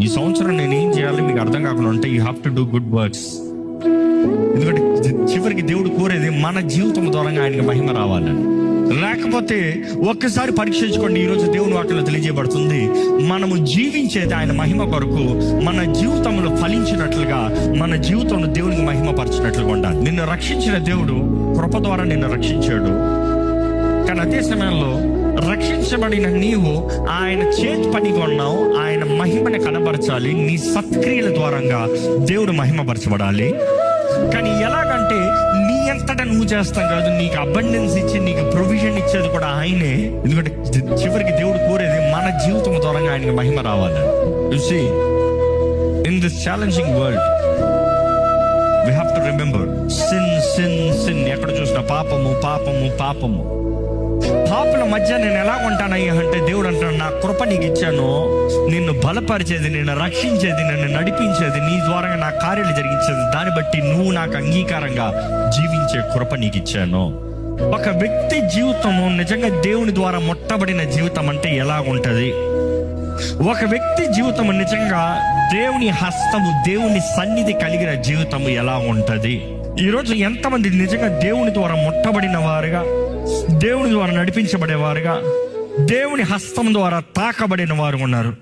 ఈ సంవత్సరం నేను ఏం చేయాలి మీకు అర్థం కాకుండా ఉంటే you have to do good works. ఎందుకంటే చివరికి దేవుడు కోరేది మన జీవితం ద్వారా ఆయనకి మహిమ రావాలని. లేకపోతే ఒక్కసారి పరీక్షించుకోండి. ఈరోజు దేవుని వాక్యంలో తెలియజేయబడుతుంది, మనము జీవించేది ఆయన మహిమ కొరకు, మన జీవితంలో ఫలించినట్లుగా, మన జీవితంలో దేవునికి మహిమ పరచినట్లుగా ఉండాలి. నిన్ను రక్షించిన దేవుడు కృప ద్వారా నిన్ను రక్షించాడు. కానీ అదే సమయంలో రక్షించబడిన నీవు ఆయన చేతి పనిగా ఉన్నావు. ఆయన మహిమని కనబరచాలి. నీ సత్క్రియల ద్వారంగా దేవుడు మహిమపరచబడాలి. కానీ ఎలాగంటే నీ అంతటా నువ్వు చేస్తాం కాదు, నీకు అబండెన్స్ ఇచ్చి నీకు ప్రొవిజన్ ఇచ్చేది కూడా ఆయనే. ఎందుకంటే చివరికి దేవుడు కోరేది మన జీవితం ద్వారా ఆయనకి మహిమ రావాలి. You see, in this challenging world we have to remember sin. ఎక్కడ చూసినా పాపము పాపము పాపము. పాపుల మధ్య నేను ఎలా ఉంటానయ్యా అంటే దేవుడు అంటాడు, నా కృప నీకు ఇచ్చాను, నిన్ను బలపరిచేది, నిన్ను రక్షించేది, నిన్ను నడిపించేది, నీ ద్వారా నా కార్యాలు జరిగించేది, దాన్ని బట్టి నువ్వు నాకు అంగీకారంగా జీవించే కృప నీకు ఇచ్చాను. ఒక వ్యక్తి జీవితము నిజంగా దేవుని ద్వారా ముట్టబడిన జీవితం అంటే ఎలా ఉంటది? ఒక వ్యక్తి జీవితము నిజంగా దేవుని హస్తము, దేవుని సన్నిధి కలిగిన జీవితము ఎలా ఉంటది? ఈరోజు ఎంతమంది నిజంగా దేవుని ద్వారా ముట్టబడిన వారుగా, దేవుని ద్వారా నడిపించబడేవారుగా, దేవుని హస్తం ద్వారా తాకబడిన వారు ఉన్నారు?